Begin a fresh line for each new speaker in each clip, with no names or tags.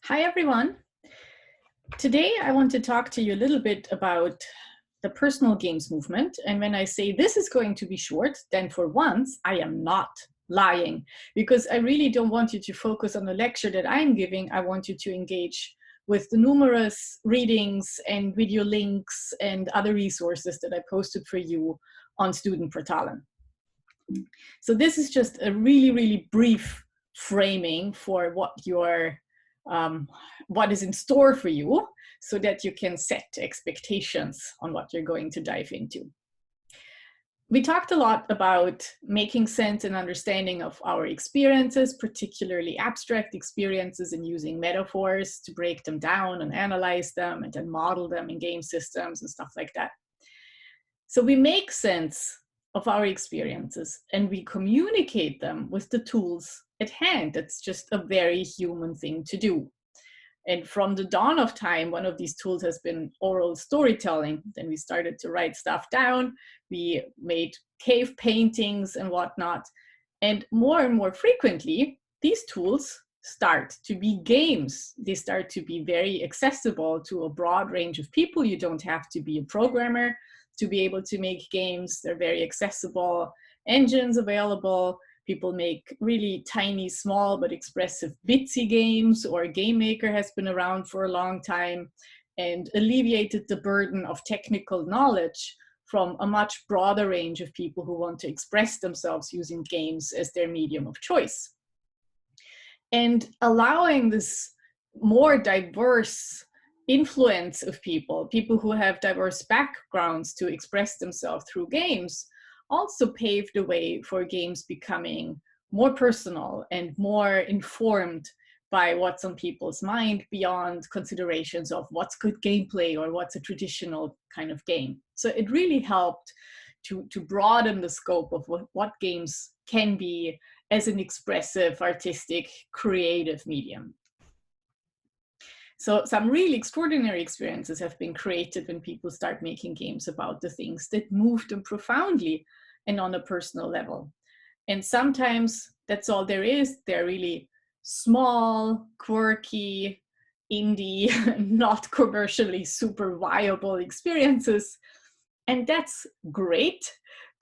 Hi, everyone. Today, I want to talk to you a little bit about the personal games movement. And when I say this is going to be short, then for once, I am not lying, because I really don't want you to focus on the lecture that I'm giving. I want you to engage with the numerous readings and video links and other resources that I posted for you on Student Portalen. So this is just a really, really brief framing for what is in store for you, so that you can set expectations on what you're going to dive into. We talked a lot about making sense and understanding of our experiences, particularly abstract experiences, and using metaphors to break them down and analyze them and then model them in game systems and stuff like that. So we make sense of our experiences and we communicate them with the tools at hand. That's just a very human thing to do. And from the dawn of time, one of these tools has been oral storytelling. Then we started to write stuff down. We made cave paintings and whatnot. And more frequently, these tools start to be games. They start to be very accessible to a broad range of people. You don't have to be a programmer to be able to make games. They're very accessible engines available. People make really tiny, small, but expressive bitsy games, or Game Maker has been around for a long time and alleviated the burden of technical knowledge from a much broader range of people who want to express themselves using games as their medium of choice. And allowing this more diverse influence of people who have diverse backgrounds to express themselves through games, also paved the way for games becoming more personal and more informed by what's on people's mind, beyond considerations of what's good gameplay or what's a traditional kind of game. So it really helped to broaden the scope of what games can be as an expressive, artistic, creative medium. So some really extraordinary experiences have been created when people start making games about the things that move them profoundly and on a personal level. And sometimes that's all there is. They're really small, quirky, indie, not commercially super viable experiences. And that's great,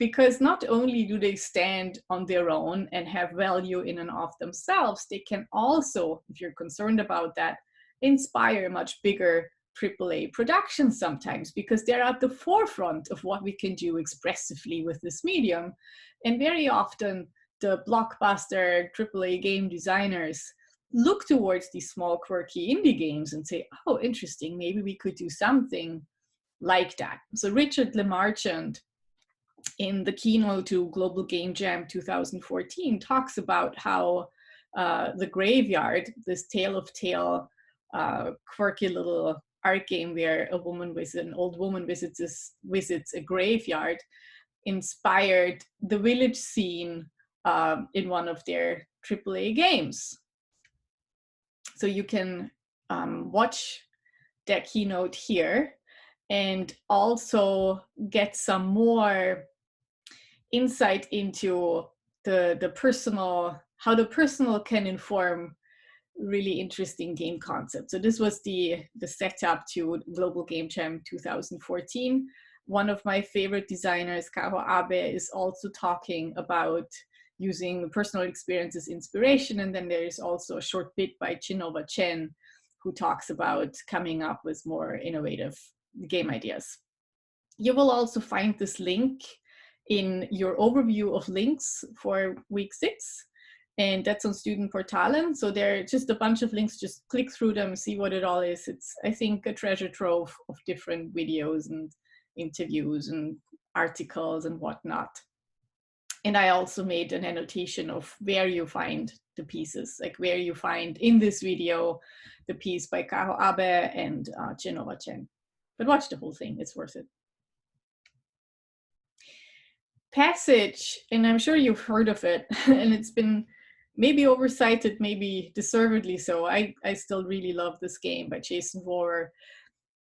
because not only do they stand on their own and have value in and of themselves, they can also, if you're concerned about that, inspire much bigger AAA productions sometimes, because they're at the forefront of what we can do expressively with this medium. And very often the blockbuster AAA game designers look towards these small, quirky indie games and say, oh, interesting, maybe we could do something like that. So Richard LeMarchand, in the keynote to Global Game Jam 2014, talks about how The Graveyard, this tale of tale, quirky little art game where an old woman visits a graveyard, inspired the village scene in one of their AAA games. So you can watch that keynote here and also get some more insight into how the personal can inform really interesting game concepts. So this was the setup to Global Game Jam 2014. One of my favorite designers, Kaho Abe, is also talking about using personal experiences inspiration. And then there is also a short bit by Chinova Chen, who talks about coming up with more innovative game ideas. You will also find this link in your overview of links for week 6. And that's on Student Portalen. So there are just a bunch of links, just click through them, see what it all is. It's, I think, a treasure trove of different videos and interviews and articles and whatnot. And I also made an annotation of where you find the pieces, like where you find in this video the piece by Kaho Abe and Chinova Chen. But watch the whole thing, it's worth it. Passage, and I'm sure you've heard of it, and it's been maybe oversighted, maybe deservedly so. I still really love this game by Jason Vorer.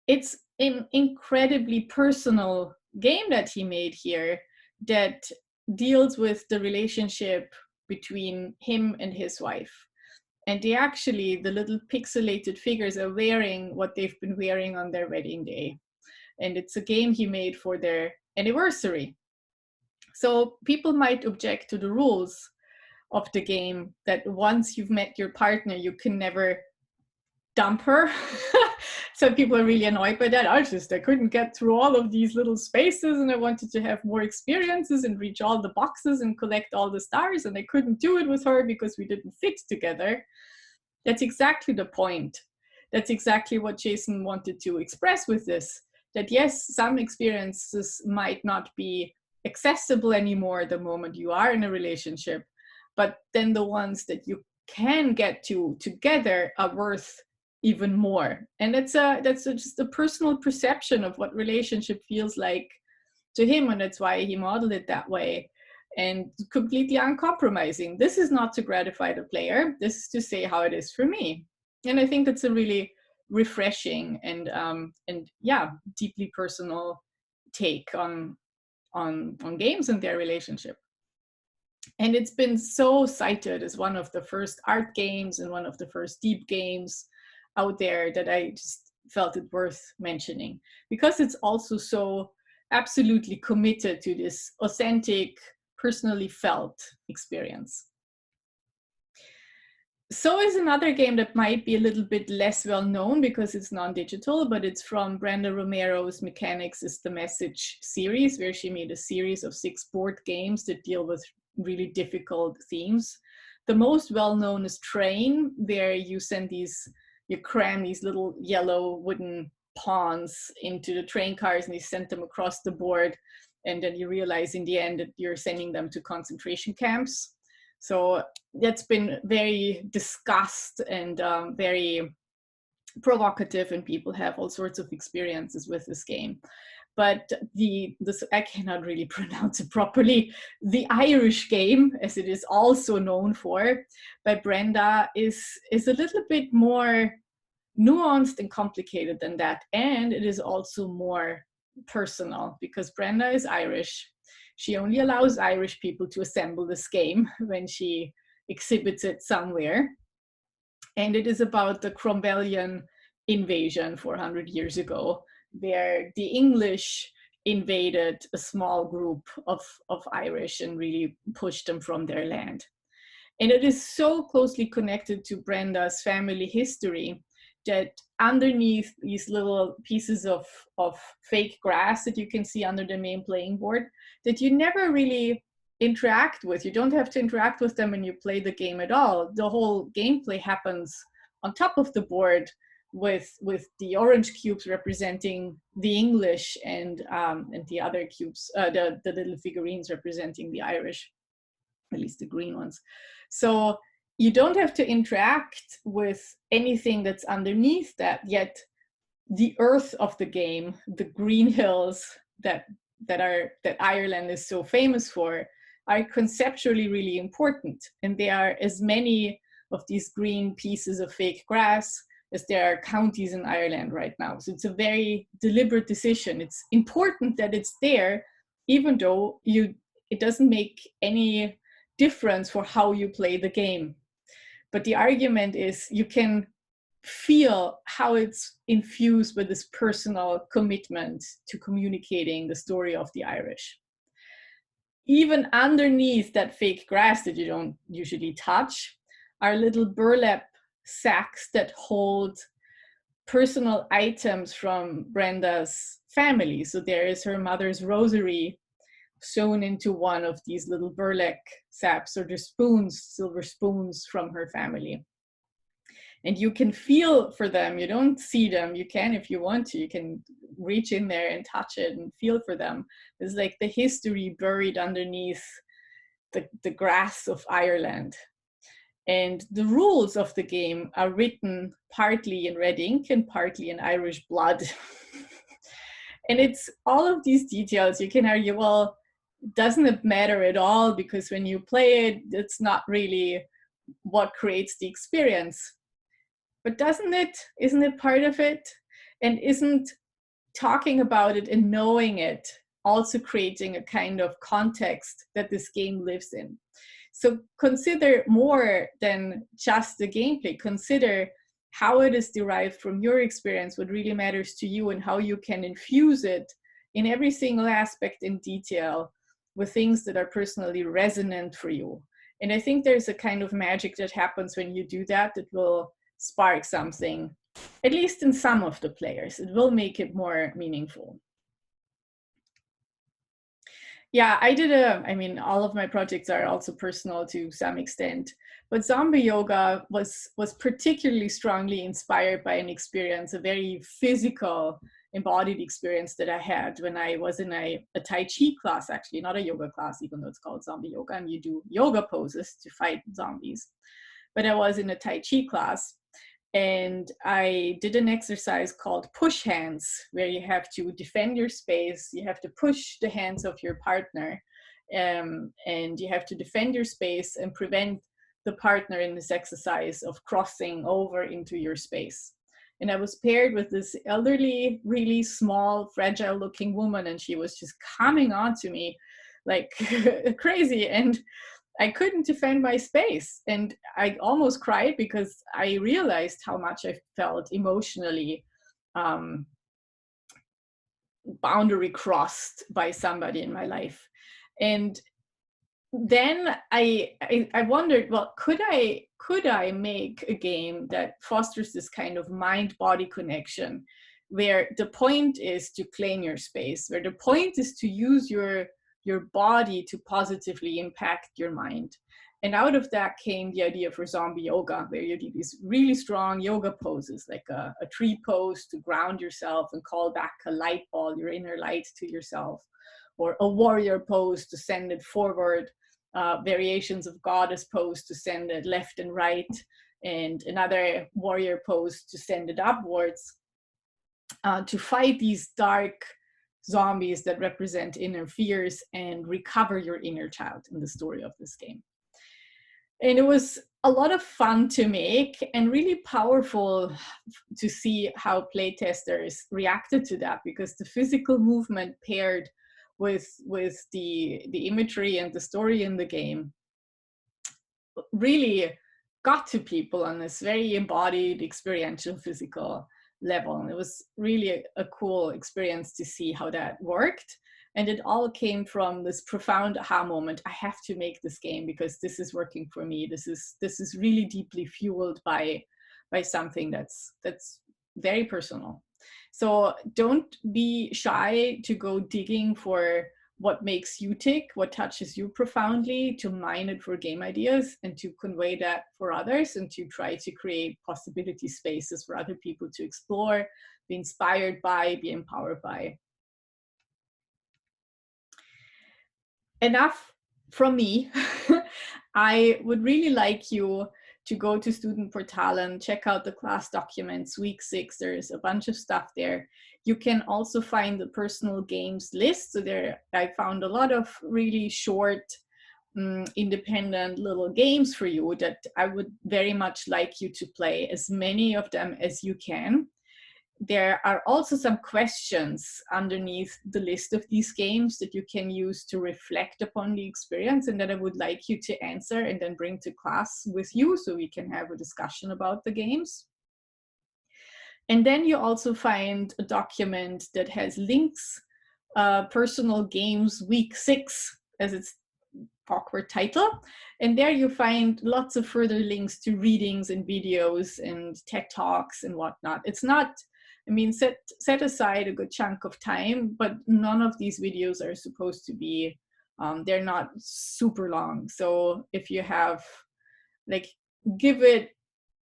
It's an incredibly personal game that he made here that deals with the relationship between him and his wife. And they actually, the little pixelated figures are wearing what they've been wearing on their wedding day. And it's a game he made for their anniversary. So people might object to the rules of the game, that once you've met your partner, you can never dump her. So people are really annoyed by that. I couldn't get through all of these little spaces, and I wanted to have more experiences and reach all the boxes and collect all the stars, and I couldn't do it with her because we didn't fit together. That's exactly the point. That's exactly what Jason wanted to express with this, that yes, some experiences might not be accessible anymore the moment you are in a relationship, but then the ones that you can get to together are worth even more. And that's just a personal perception of what relationship feels like to him, and that's why he modeled it that way, and completely uncompromising. This is not to gratify the player, this is to say how it is for me. And I think it's a really refreshing and yeah, deeply personal take on games and their relationship. And it's been so cited as one of the first art games and one of the first deep games out there, that I just felt it worth mentioning, because it's also so absolutely committed to this authentic, personally felt experience. So is another game that might be a little bit less well known because it's non-digital, but it's from Brenda Romero's Mechanics is the Message series, where she made a series of 6 board games that deal with really difficult themes. The most well-known is Train, where you cram these little yellow wooden pawns into the train cars and you send them across the board, and then you realize in the end that you're sending them to concentration camps. So that's been very discussed and very provocative, and people have all sorts of experiences with this game. But I cannot really pronounce it properly. The Irish game, as it is also known for by Brenda, is a little bit more nuanced and complicated than that. And it is also more personal, because Brenda is Irish. She only allows Irish people to assemble this game when she exhibits it somewhere. And it is about the Cromwellian invasion 400 years ago, where the English invaded a small group of Irish and really pushed them from their land. And it is so closely connected to Brenda's family history that underneath these little pieces of fake grass that you can see under the main playing board, that you never really interact with. You don't have to interact with them when you play the game at all. The whole gameplay happens on top of the board, with the orange cubes representing the English and the other cubes, the little figurines representing the Irish, at least the green ones. So you don't have to interact with anything that's underneath that, yet the earth of the game, the green hills that Ireland is so famous for, are conceptually really important. And there are as many of these green pieces of fake grass as there are counties in Ireland right now. So it's a very deliberate decision. It's important that it's there, even though it doesn't make any difference for how you play the game. But the argument is you can feel how it's infused with this personal commitment to communicating the story of the Irish. Even underneath that fake grass that you don't usually touch are little burlap sacks that hold personal items from Brenda's family. So there is her mother's rosary sewn into one of these little burlap sacks, or the spoons, silver spoons from her family. And you can feel for them. You don't see them. You can, if you want to, you can reach in there and touch it and feel for them. It's like the history buried underneath the grass of Ireland. And the rules of the game are written partly in red ink and partly in Irish blood. And it's all of these details. You can argue, well, doesn't it matter at all? Because when you play it, it's not really what creates the experience. But isn't it part of it? And isn't talking about it and knowing it also creating a kind of context that this game lives in? So consider more than just the gameplay. Consider how it is derived from your experience, what really matters to you, and how you can infuse it in every single aspect in detail with things that are personally resonant for you. And I think there's a kind of magic that happens when you do that that will spark something, at least in some of the players. It will make it more meaningful. Yeah, I mean, all of my projects are also personal to some extent, but zombie yoga was particularly strongly inspired by an experience, a very physical, embodied experience that I had when I was in a Tai Chi class, actually, not a yoga class, even though it's called zombie yoga, and you do yoga poses to fight zombies. But I was in a Tai Chi class, and I did an exercise called push hands, where you have to defend your space. You have to push the hands of your partner, and you have to defend your space and prevent the partner in this exercise of crossing over into your space. And I was paired with this elderly, really small, fragile looking woman, and she was just coming on to me like crazy. And I couldn't defend my space, and I almost cried because I realized how much I felt emotionally boundary crossed by somebody in my life. And then I wondered, well, could I make a game that fosters this kind of mind-body connection, where the point is to claim your space, where the point is to use your body to positively impact your mind. And out of that came the idea for zombie yoga, where you do these really strong yoga poses, like a tree pose to ground yourself and call back a light ball, your inner light, to yourself, or a warrior pose to send it forward, variations of goddess pose to send it left and right, and another warrior pose to send it upwards, to fight these dark zombies that represent inner fears and recover your inner child in the story of this game. And it was a lot of fun to make and really powerful to see how playtesters reacted to that, because the physical movement paired with the imagery and the story in the game really got to people on this very embodied, experiential, physical level. And it was really a cool experience to see how that worked. And it all came from this profound aha moment. I have to make this game because this is working for me. This is really deeply fueled by something that's very personal. So don't be shy to go digging for what makes you tick, what touches you profoundly, to mine it for game ideas and to convey that for others, and to try to create possibility spaces for other people to explore, be inspired by, be empowered by. Enough from me. I would really like you to go to Student Portalen, check out the class documents, week 6, there's a bunch of stuff there. You can also find the personal games list. So there, I found a lot of really short, independent little games for you that I would very much like you to play, as many of them as you can. There are also some questions underneath the list of these games that you can use to reflect upon the experience, and that I would like you to answer and then bring to class with you so we can have a discussion about the games. And then you also find a document that has links, personal games week 6, as its awkward title. And there you find lots of further links to readings and videos and TED Talks and whatnot. It's not, I mean, set aside a good chunk of time, but none of these videos are supposed to be, they're not super long. So if you have, like, give it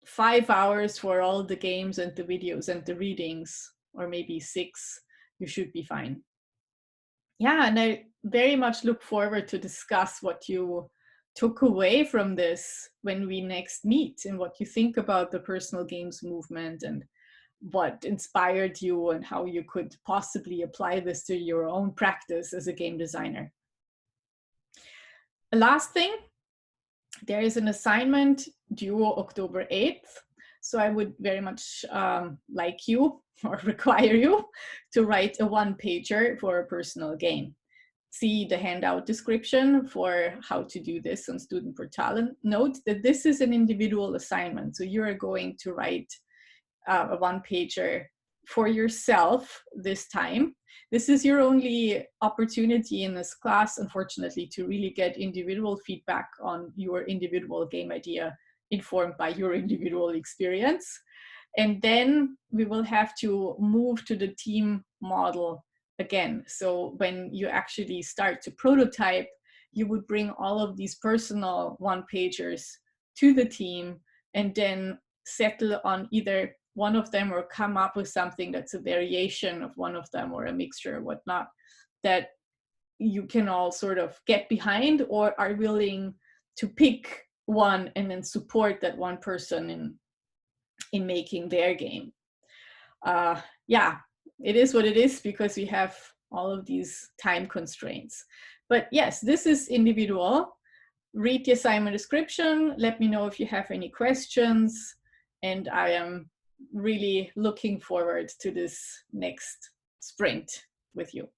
5 hours for all the games and the videos and the readings, or maybe 6, you should be fine. Yeah, and I very much look forward to discuss what you took away from this when we next meet, and what you think about the personal games movement and what inspired you and how you could possibly apply this to your own practice as a game designer. The last thing, there is an assignment due October 8th. So I would very much like you, or require you, to write a 1-pager for a personal game. see the handout description for how to do this on Student Portal. Note that this is an individual assignment. So you're going to write a one-pager for yourself this time. This is your only opportunity in this class, unfortunately, to really get individual feedback on your individual game idea informed by your individual experience. And then we will have to move to the team model again. So when you actually start to prototype, you would bring all of these personal one-pagers to the team and then settle on either one of them or come up with something that's a variation of one of them or a mixture or whatnot that you can all sort of get behind or are willing to pick one and then support that one person in making their game. Yeah, it is what it is because we have all of these time constraints. But yes, this is individual. Read the assignment description. Let me know if you have any questions. And I am really looking forward to this next sprint with you.